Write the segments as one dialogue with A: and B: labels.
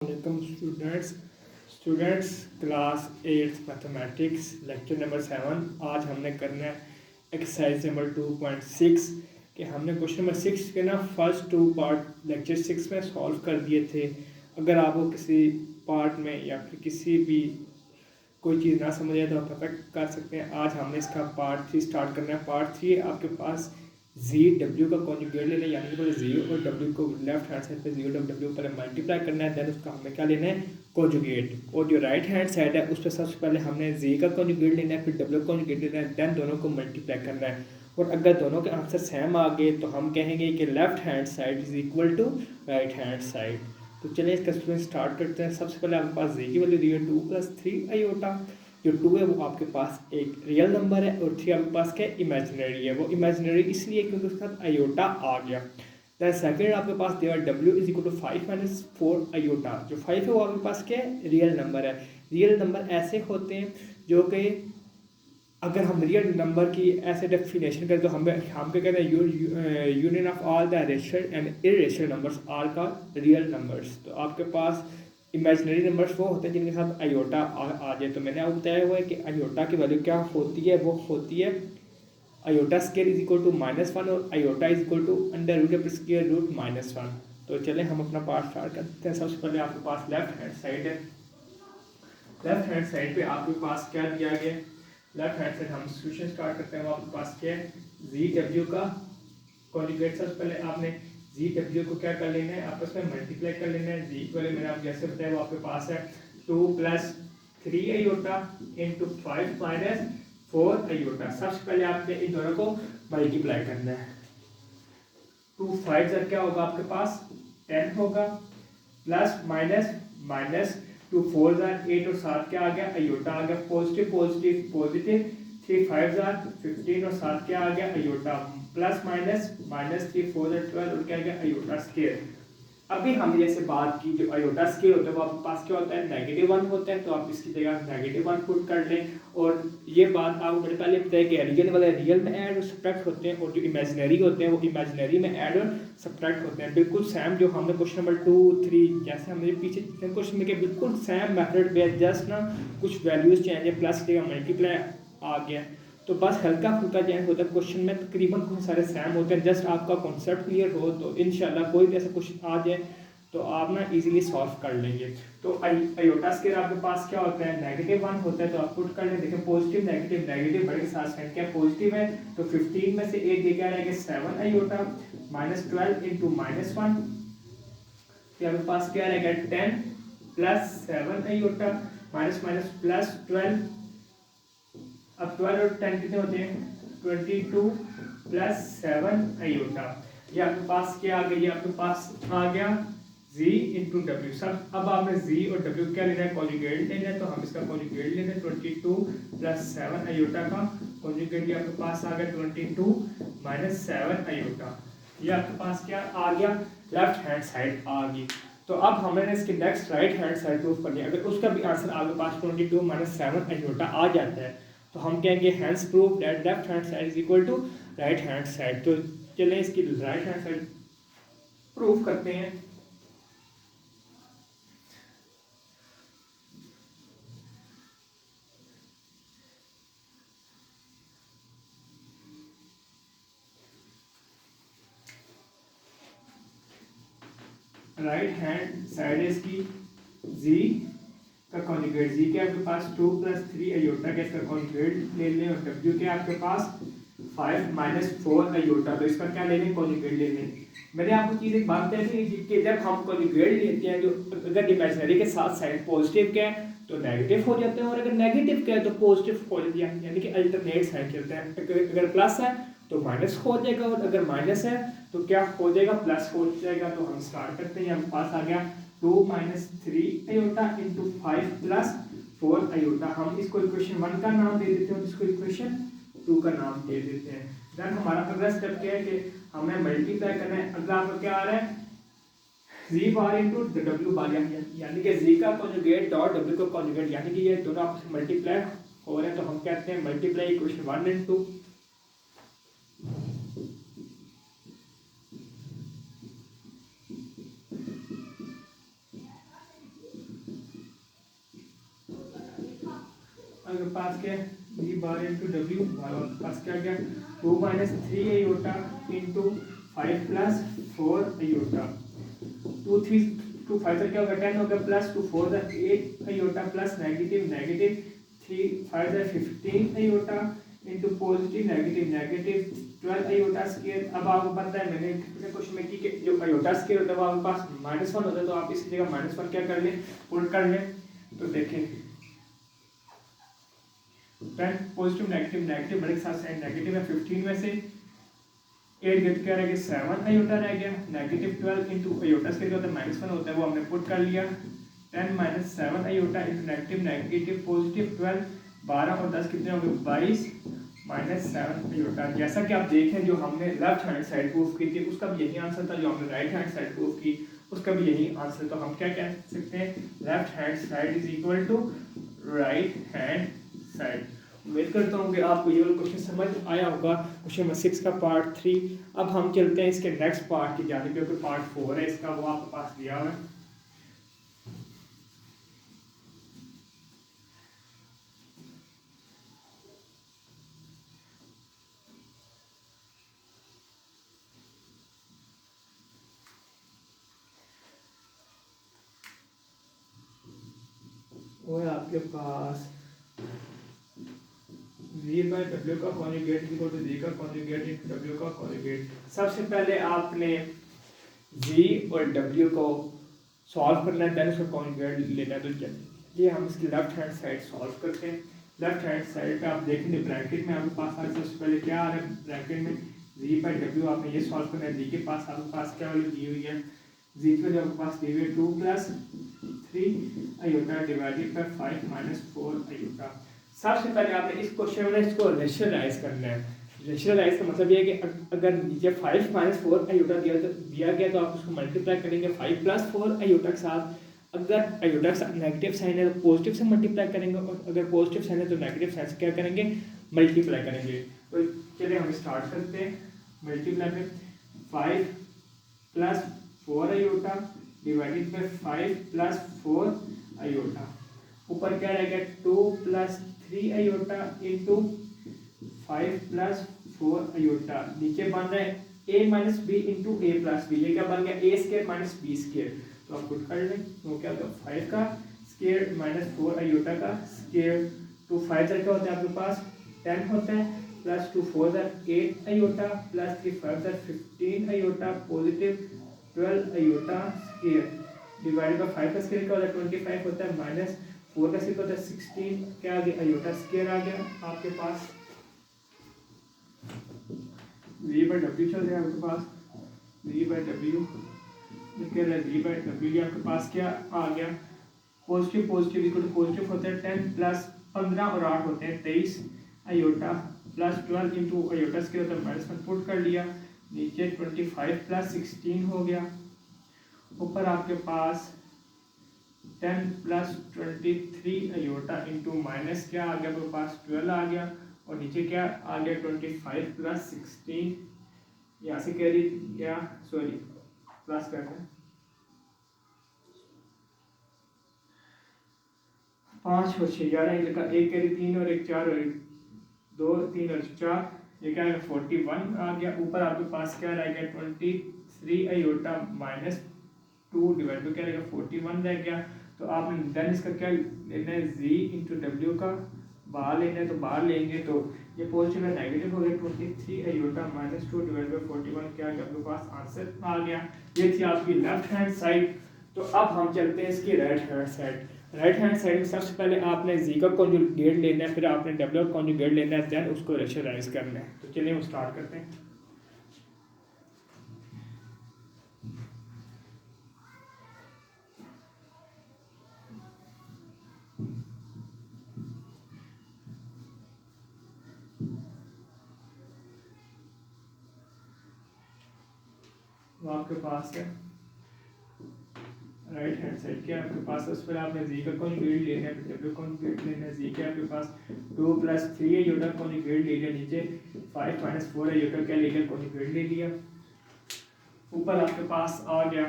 A: Welcome students class 8 mathematics lecture number 7। आज हमने करना है एक्सरसाइज नंबर 2.6 कि हमने क्वेश्चन नंबर 6 के ना फर्स्ट टू पार्ट लेक्चर 6 में सॉल्व कर दिए थे। अगर आपको किसी पार्ट में या फिर किसी भी कोई चीज़ ना समझ आए तो आप पता कर सकते हैं। आज हमने इसका पार्ट 3 स्टार्ट करना है। पार्ट 3 आपके पास जी डब्ल्यू का कॉन्जुगेट लेना है, यानी कि पहले जी और डब्ल्यू को लेफ्ट हैंड साइड पे जी और डब्ल्यू पहले मल्टीप्लाई करना है, देन उसका हमें क्या लेना है कॉन्जुगेट। और जो राइट हैंड साइड है उस पर सबसे पहले हमने जी का कॉन्जुगेट लेना है, फिर डब्ल्यू कॉन्जुगेट लेना है, देन दोनों को मल्टीप्लाई करना है। और अगर दोनों के आंसर सेम आ गए तो हम कहेंगे कि left hand side is equal to right hand side. तो चलिए इसका स्टूडेंट स्टार्ट करते हैं। सबसे पहले आपके पास जी की वैल्यू दी है 2 + 3 आयोटा। जो 2 है वो आपके पास एक रियल नंबर है और 3 आपके पास क्या इमेजिनरी है। वो इमेजिनरी इसलिए क्योंकि उसके साथ आयोटा आ गया। दैन सेकेंड आपके पास दिया डब्ल्यू इज इक्वल टू 5 - 4 आयोटा। जो 5 है वो आपके पास क्या है रियल नंबर है। रियल नंबर ऐसे होते हैं जो कि अगर हम रियल नंबर की ऐसे डेफिनेशन करें तो हम पे कहते हैं union of all the rational and irrational numbers are का रियल नंबर्स। तो आपके पास इमेजिनरी नंबर्स वो होते हैं जिनके साथ आयोटा आ जाए। तो मैंने आपको बताया हुआ है कि आयोटा की वैल्यू क्या होती है, वो होती है iota square is equal to -1 और आयोटा इज इक्वल टू √√(-1). तो चले हम अपना पार्ट स्टार्ट करते हैं। सबसे पहले आपके पास लेफ्ट हैंड साइड है। लेफ्ट हैंड साइड पे आपके पास क्या दिया गया है, लेफ्ट हैंड साइड हम सॉल्यूशन स्टार्ट करते हैं। वो आपके पास क्या है जी डब्ल्यू का कॉन्जुगेट। सबसे पहले आपने जी डब्ल्यू को क्या कर लेना है, आपस में मल्टीप्लाई कर लेना है। जी वाले मैंने आपको जैसे बताया वो आपके पास है 2 + 3 आयोटा इंटू 5 - 4 आयोटा। सबसे पहले आपने इन दोनों को मल्टीप्लाई करना है। 2 5 से क्या होगा आपके पास 10 होगा, प्लस माइनस माइनस 2 4 8 और 7 क्या आ गया आयोटा आ गया। पॉजिटिव पॉजिटिव पॉजिटिव 3 5 15 और 7 क्या आ गया आयोटा। प्लस माइनस माइनस 3 4 12 और क्या आ गया आयोटा स्केयर। अभी हमने जैसे बात की जो आयोटा स्केयर होता है वो आपके पास क्या होता है -1 होता है। तो आप इसकी जगह -1 पुट कर लें। और ये बात आपको मैंने पहले बताया कि रियल वाले रियल में ऐड और सब्ट्रैक्ट होते हैं और जो इमेजिनरी होते हैं वो इमेजिनरी में ऐड और सब्ट्रैक्ट होते हैं। बिल्कुल सेम जो हमने क्वेश्चन नंबर 2 3 जैसे हमने पीछे क्वेश्चन में किया बिल्कुल सेम मेथड पे जस्ट ना कुछ वैल्यूज चेंज है, प्लस का मल्टीप्लाई आ गया। तो बस हल्का फुल्का चेंज होता है क्वेश्चन में, तकरीबन कुछ सारे सेम होते हैं। जस्ट आपका कॉन्सेप्ट क्लियर हो तो इंशाल्लाह कोई भी ऐसा क्वेश्चन आ जाए तो आप ना इजीली सॉल्व कर लेंगे। तो आयोटा स्केयर आपके पास क्या होता है -1 होता है। तो आप पुट कर लें, देखिए पॉजिटिव नेगेटिव नेगेटिव बड़े के साथ साइन क्या पॉजिटिव है। तो 15 में से 8 क्या रहेगा 7 आयोटा -12 इंटू -1 तो आपके पास क्या रहेगा 10 + 7 आयोटा माइनस माइनस प्लस 12। अब 12 और 10 कितने होते हैं 22 + 7 आयोटा। ये आपके पास क्या आ गया, ये आपके पास आ गया z इंटू डब्ल्यू। सब अब आपने z और w क्या लेना है कॉन्जुगेट लेना है। तो हम इसका कॉन्जुगेट लेते हैं 22 + 7 आयोटा का कॉन्जुगेट। ये आपके पास आ गया 22 - 7 आयोटा। ये आपके पास क्या आ गया लेफ्ट हैंड साइड आ गई। तो अब हमने इसके next right hand side proof करनी है। अगर उसका भी आंसर आपके पास 22 - 7 आयोटा आ जाता है तो हम कहेंगे hence proof that left hand side is equal to right hand side. तो चलें इसकी राइट हैंड साइड प्रूफ करते हैं। राइट हैंड साइड इसकी जी का कॉन्जुगेट। जी के आपके पास 2 + 3 आयोटा का इसका कॉन्जुगेट ले लें और डब्ल्यू के आपके पास 5 - 4 आयोटा। तो इसका क्या ले लें कॉन्जुगेट ले लें। मैंने आपको चीज़ एक बात बताई थी कि जब हम कॉन्जुगेट लेते हैं जो अगर इमेजिनरी के साथ साइड पॉजिटिव के हैं तो नेगेटिव हो जाते हैं और अगर नेगेटिव के हैं तो पॉजिटिव हो जाती है, यानी कि अल्टरनेट साइड चलते हैं। अगर प्लस है तो माइनस हो जाएगा और अगर माइनस है तो क्या हो जाएगा प्लस हो जाएगा। तो हम स्टार्ट करते हैं। हमारे पास आ गया 2 - 3 आयोटा इंटू 5 + 4 आयोटा। हम इसको इक्वेशन 1 का नाम दे देते हैं और इसको इक्वेशन 2 का नाम दे देते हैं। देन हमारा अगला स्टेप क्या है कि हमें मल्टीप्लाई करना है। अगला आपका क्या आ रहा है जी बार इंटू डब्ल्यू बार, यानी कि जी का कॉन्जुगेट डॉट डब्ल्यू का कॉन्जुगेट, यानी कि ये दोनों आपस में मल्टीप्लाई हो रहे हैं। तो हम कहते हैं मल्टीप्लाई इक्वेशन 1 और 2। आपके पास क्या है वी बार इंटू डब्ल्यू बार, आपके पास क्या गया 2 minus 3 iota into 5 plus 4 iota, 2 3 2 5 क्या होगा 10 होगा, plus 2 4 8 iota plus negative negative 3 5 15 iota into positive negative negative 12 iota square. अब आपको पता है मैंने क्वेश्चन में कि जो आयोटा स्क्वायर होता है वो आपके पास -1 होता है, तो आप इसकी जगह -1 क्या कर लें पुट कर लें। तो देखें 10 पॉजिटिव नेगेटिव नेगेटिव बड़े के साथ साइन नेगेटिव है, 15 में से 8 गिफ्ट क्या रह गया 7 आयोटा रह गया, नेगेटिव 12 इंटू आयोटा स्क्वायर होता है -1 होता है वो हमने पुट कर लिया, 10 minus 7 iota into negative negative positive 12 12 और 10 कितने हो गए 22 माइनस 7 आयोटा। जैसा कि आप देखें जो हमने लेफ्ट हैंड साइड प्रूफ की थी उसका भी यही आंसर था, जो हमने राइट हैंड साइड प्रूफ की उसका भी यही आंसर। तो हम क्या कह सकते हैं left hand side is equal to right hand side. उम्मीद करता हूँ कि आपको ये वाला क्वेश्चन समझ आया होगा, क्वेश्चन नंबर 6 का पार्ट 3। अब हम चलते हैं इसके नेक्स्ट पार्ट की जानिब, क्योंकि पार्ट 4 है इसका, वो आपके पास दिया हुआ है। वो है आपके पास v बाई डब्ल्यू का कॉन्जुगेट इक्वल टू v का कॉन्जुगेट इंटू w का कॉन्जुगेट। सबसे पहले आपने v और w को सॉल्व करना है, देन उसका कॉन्जुगेट लेना है। तो चलिए हम इसकी लेफ्ट हैंड साइड सॉल्व करते हैं। लेफ्ट हैंड साइड पे आप देखेंगे ब्रैकेट में आपके पास आगे सबसे पहले क्या आ रहा है, ब्रैकेट में v बाई w आपने ये सॉल्व करना है। v के पास आपके पास क्या वैल्यू दी हुई है, v की वैल्यू आपके पास दी हुई है 2 plus 3 iota divided by 5 minus 4 iota. सबसे पहले आपने इस क्वेश्चन में इसको रेशनलाइज करना है। रेशनलाइज का मतलब ये है कि अगर नीचे 5 माइनस 4 आयोटा दिया गया तो आप उसको मल्टीप्लाई करेंगे 5 प्लस 4 आयोटा के साथ। अगर आयोटा का नेगेटिव साइन है तो पॉजिटिव से मल्टीप्लाई करेंगे, और अगर पॉजिटिव साइन है तो नेगेटिव साइन से क्या करेंगे मल्टीप्लाई करेंगे। तो चलिए हम स्टार्ट करते हैं मल्टीप्लाई में 5 plus 4 iota divided by 5 plus 4 iota. ऊपर क्या रहेगा 2 plus 3 iota into 5 plus 4 iota. नीचे बन रहा है a minus b into a plus b, ये क्या बन गया a square minus b square. तो आप पुट कर लें तो क्या होगा 5 का स्केयर माइनस 4 आयोटा का स्केयर। 2 5 क्या होता है आपके पास 10 होता है, plus 2 4 8 iota plus 3 5 15 iota positive 12 iota square divided by 5 का स्केयर क्या होता है 25 होता है, माइनस 4 का स्केयर होता है 16 क्या आ गया आयोटा स्केयर आ गया आपके पास। v बाई डब्ल्यू चल रहा है आपके पास, v बाई डब्ल्यू कह रहा है v बाई डब्ल्यू, ये आपके पास क्या आ गया positive positive equal to positive होता है 10 प्लस 15 और 8 होते हैं 23 iota plus 12 into iota square होता है माइनस 1 पुट कर लिया, नीचे 25 प्लस 16 हो गया, ऊपर आपके पास 10 प्लस 23 आयोटा इंटू माइनस क्या आ गया आपके पास 12 आ गया, और नीचे क्या आ गया 25 प्लस 16, यहाँ से कैरी या सॉरी प्लस करना है 5 और 6 11 एक कैरी 3 और 1 4 और 2 3 और 4, ये क्या है 41 आ गया। ऊपर आपके पास क्या रह गया 23 आयोटा माइनस 2 डिवाइड बाय क्या रहेगा 41 रह गया। तो आपने देन इसका क्या लेना है z इंटू डब्ल्यू का बाहर लेना है, तो बाहर लेंगे तो ये पॉजिटिव है नेगेटिव हो गया 23 आयोटा माइनस 2 डिवाइड बाय 41 क्या गया आपके पास आंसर आ गया। ये थी आपकी लेफ्ट हैंड साइड। तो अब हम चलते हैं इसकी right hand side. Right hand side में सबसे पहले आपने z का कॉन्जुगेट लेना है, फिर आपने w का कॉन्जुगेट लेना है, देन उसको रेशनलाइज करना है। तो चलिए हम स्टार्ट करते हैं। वो आपके पास है राइट हैंड साइड क्या आपके पास, उस पर आपने z का कॉन्जुगेट लेना है, फिर w कॉन्जुगेट लेना है। z क्या आपके पास 2 प्लस 3 आयोटा कॉन्जुगेट ले लिया, नीचे 5 माइनस 4 आयोटा क्या ले लिया कॉन्जुगेट ले लिया। ऊपर आपके पास आ गया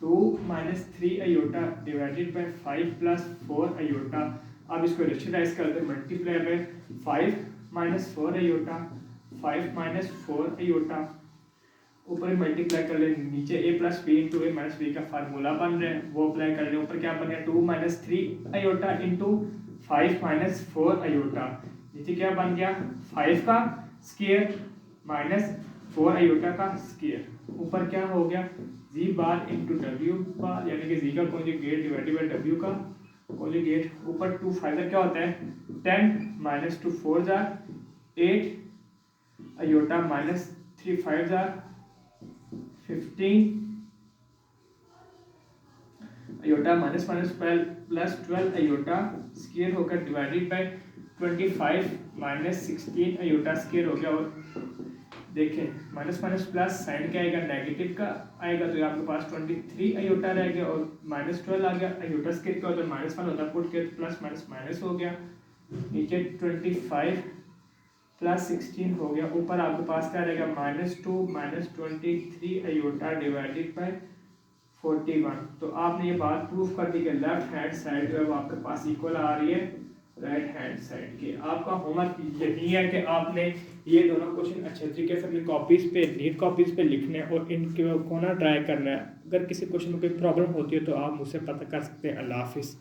A: 2 minus 3 iota divided by 5 plus 4 iota. अब इसको रेशनलाइज कर दे, multiply by 5 minus 4 iota, 5 minus 4 iota, ऊपर मल्टीप्लाई कर ले, नीचे a plus B into A minus B का फार्मूला बन रहा है वो अप्लाई कर ले, ऊपर क्या बन गया 2 minus 3 iota into 5 minus 4 iota, नीचे क्या बन गया 5 का स्क्वायर माइनस 4 आयोटा का स्क्वायर, ऊपर क्या हो गया जी बार इंटू डब्ल्यू बार, यानी कि जी का कॉन्जुगेट डिवाइडेड बाय डब्ल्यू का कॉन्जुगेट, ऊपर 2 फाइव क्या होता है 10 माइनस 2 4 जार 8 आयोटा माइनस 3 5 जार 15 iota minus minus plus 12 iota square होकर divided by 25 minus 16 iota square हो गया। और देखें माइनस माइनस प्लस साइन क्या आएगा नेगेटिव का आएगा, तो आपके पास 23 आयोटा रह गया और माइनस 12 आ गया, आयोटा स्क्वायर का होता है माइनस 1 होता है, पुट के प्लस माइनस माइनस हो गया, नीचे 25 प्लस 16 हो गया, ऊपर आपके पास क्या रहेगा -2 माइनस 23 आयोटा डिवाइडेड बाय 41। तो आपने ये बात प्रूफ कर दी कि लेफ्ट हैंड साइड जो है वो आपके पास इक्वल आ रही है राइट हैंड साइड के। आपका होमवर्क यही है कि आपने ये दोनों क्वेश्चन अच्छे तरीके से अपनी कॉपीज़ पे नीट कॉपीज़ पे लिखने हैं और इनके को ना ट्राई करना है। अगर किसी क्वेश्चन में कोई प्रॉब्लम होती है तो आप मुझसे पता कर सकते हैं। अल्लाह हाफिज़।